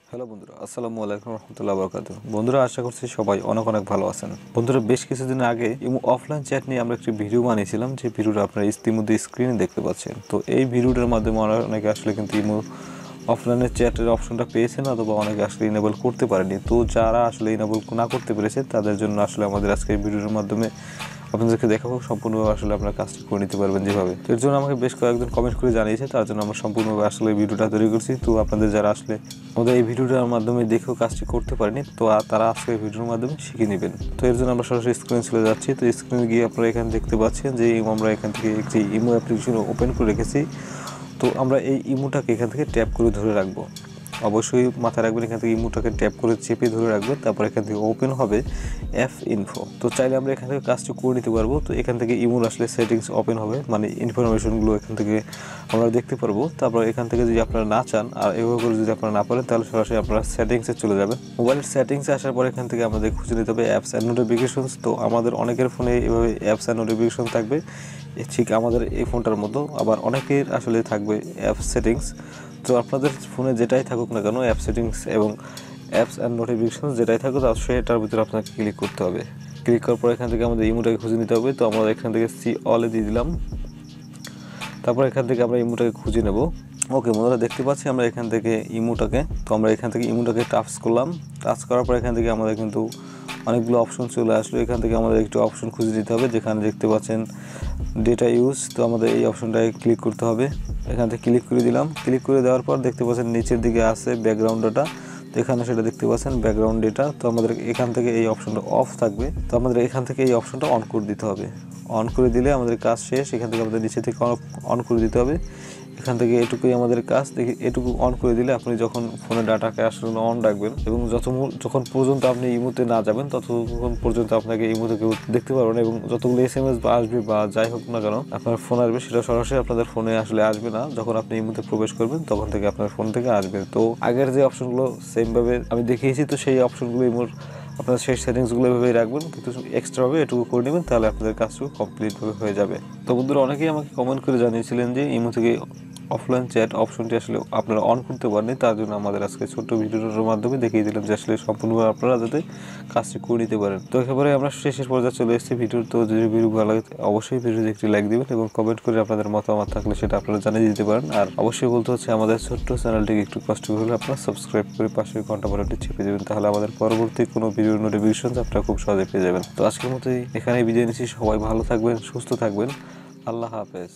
Hello বন্ধুরা, আসসালামু আলাইকুম রহমতুল্লাহ বরকাতুহু। বন্ধুরা, আশা করছি সবাই অনেক অনেক ভালো আছেন। বন্ধুরা, বেশ কিছুদিন আগে অফলাইন চ্যাট নিয়ে আমরা একটি ভিডিও বানিয়েছিলাম, যে ভিডিওটা আপনারা ইতিমধ্যে স্ক্রিনে দেখতে পাচ্ছেন। তো এই ভিডিওটার মাধ্যমে অনেকে আসলে কিন্তু অফলাইনে চ্যাটের অপশনটা পেয়েছেন, অথবা অনেকে আসলে ইনেবল করতে পারেনি। তো যারা আসলে ইনেবল না করতে পেরেছে তাদের জন্য আসলে আমাদের আজকে এই ভিডিওর মাধ্যমে আপনাদেরকে দেখাবো সম্পূর্ণভাবে আসলে আপনারা কাজটি করে নিতে পারবেন যেভাবে। তো এর জন্য আমাকে বেশ কয়েকজন কমেন্ট করে জানিয়েছে, তার জন্য আমরা সম্পূর্ণভাবে আসলে এই ভিডিওটা তৈরি করছি। তো আপনাদের যারা আসলে আমাদের এই ভিডিওটার মাধ্যমে দেখেও কাজটি করতে পারেনি, তো তারা আজকে এই ভিডিওর মাধ্যমে শিখে নেবেন। তো এর জন্য আমরা সরাসরি স্ক্রিনে চলে যাচ্ছি। তো স্ক্রিনে গিয়ে আপনারা এখানে দেখতে পাচ্ছেন যে আমরা এখান থেকে একটি ইমো অ্যাপ্লিকেশন ওপেন করে রেখেছি। তো আমরা এই ইমোটাকে এখান থেকে ট্যাপ করে ধরে রাখবো। অবশ্যই মাথায় রাখবেন, এখান থেকে ইমোটাকে ট্যাপ করে চেপে ধরে রাখবেন, তারপর এখান থেকে ওপেন হবে অ্যাপ ইনফো। তো চাইলে আমরা এখান থেকে কাজটি করে নিতে পারবো। তো এখান থেকে ইমোর আসলে সেটিংস ওপেন হবে, মানে ইনফরমেশনগুলো এখান থেকে আমরা দেখতে পারবো। তারপর এখান থেকে যদি আপনারা না চান আর এভাবে করে যদি আপনারা না পারেন, তাহলে সরাসরি আপনারা সেটিংসে চলে যাবেন। মোবাইলের সেটিংসে আসার পর এখান থেকে আমাদের খুঁজে নিতে হবে অ্যাপস অ্যান্ড নোটিফিকেশনস। তো আমাদের অনেকের ফোনে এভাবে অ্যাপস অ্যান্ড নোটিফিকেশন থাকবে, ঠিক আমাদের এই ফোনটার মতো। আবার অনেকের আসলে থাকবে অ্যাপস সেটিংস। তো আপনাদের ফোনে যেটাই থাকুক না কেন, অ্যাপ সেটিংস এবং অ্যাপস অ্যান্ড নোটিফিকেশন যেটাই থাকুক, সেটার ভিতরে আপনাকে ক্লিক করতে হবে। ক্লিক করার পর এখান থেকে আমাদের ইমোটাকে খুঁজে নিতে হবে। তো আমরা এখান থেকে সি অলে দিয়ে দিলাম। তারপর এখান থেকে আমরা ইমোটাকে খুঁজে নেব। ওকে বন্ধুরা, দেখতে পাচ্ছি আমরা এখান থেকে ইমোটাকে, তো আমরা এখান থেকে ইমোটাকে টাচ করলাম। টাচ করার পর এখান থেকে আমাদের কিন্তু অনেকগুলো অপশন চলে আসলো। এখান থেকে আমাদের একটি অপশন খুঁজে নিতে হবে, যেখানে দেখতে পাচ্ছেন ডেটা ইউজ। তো আমাদের এই অপশনটায় ক্লিক করতে হবে। এখান থেকে ক্লিক করে দিলাম। ক্লিক করে দেওয়ার পর দেখতে পাচ্ছেন নিচের দিকে আছে ব্যাকগ্রাউন্ড ডাটা। তো এখানে সেটা দেখতে পাচ্ছেন ব্যাকগ্রাউন্ড ডেটা। তো আমাদের এখান থেকে এই অপশনটা অফ থাকবে। তো আমাদের এখান থেকে এই অপশনটা অন করে দিতে হবে। অন করে দিলে আমাদের কাজ শেষ। এখান থেকে আমাদের নিচে থেকে অন করে দিতে হবে। এখান থেকে এটুকুই আমাদের কাজ। দেখি এটুকু অন করে দিলে আপনি যখন ফোনে ডাটাকে আসলে অন রাখবেন, এবং যখন পর্যন্ত আপনি ইমোতে না যাবেন ততক্ষণ পর্যন্ত আপনাকে ইমোতে কেউ দেখতে পারবেন, এবং যতগুলো SMS বা আসবে বা যাই হোক না কেন আপনার ফোন আসবে, সেটা সরাসরি আপনাদের ফোনে আসলে আসবে না। যখন আপনি ইমোতে প্রবেশ করবেন তখন থেকে আপনার ফোন থেকে আসবে। তো আগের যে অপশনগুলো সেমভাবে আমি দেখিয়েছি, তো সেই অপশনগুলো ইমোর আপনার সেই সেটিংসগুলো এভাবেই রাখবেন, কিন্তু এক্সট্রাভাবে এটুকু করে নেবেন, তাহলে আপনাদের কাজটুকু কমপ্লিটভাবে হয়ে যাবে। তো বন্ধুরা, অনেকেই আমাকে কমেন্ট করে জানিয়েছিলেন যে ইমো থেকে অফলাইন চ্যাট অপশনটি আসলে আপনারা অন করতে পারেননি। তার জন্য আমাদের আজকে ছোট্ট ভিডিওর মাধ্যমে দেখিয়ে দিলাম যে আসলে সম্পূর্ণভাবে আপনারা যাতে কাজটি করে নিতে পারেন। তো একেবারে আমরা শেষের পর্যায়ে চলে এসেছি ভিডিওর। তো যদি ভিডিও ভালো লাগে অবশ্যই ভিডিওতে একটি লাইক দিবেন, এবং কমেন্ট করে আপনাদের মতামত থাকলে সেটা আপনারা জানিয়ে দিতে পারেন। আর অবশ্যই বলতে হচ্ছে, আমাদের ছোট্ট চ্যানেলটিকে একটু কষ্ট করে আপনারা সাবস্ক্রাইব করে পাশে ঘন্টা বাটনটি চেপে দেবেন, তাহলে আমাদের পরবর্তী কোনো ভিডিওর নোটিফিকেশন আপনারা খুব সহজে পেয়ে যাবেন। তো আজকের মতো এখানেই বিদায় নিচ্ছি। সবাই ভালো থাকবেন, সুস্থ থাকবেন। আল্লাহ হাফেজ।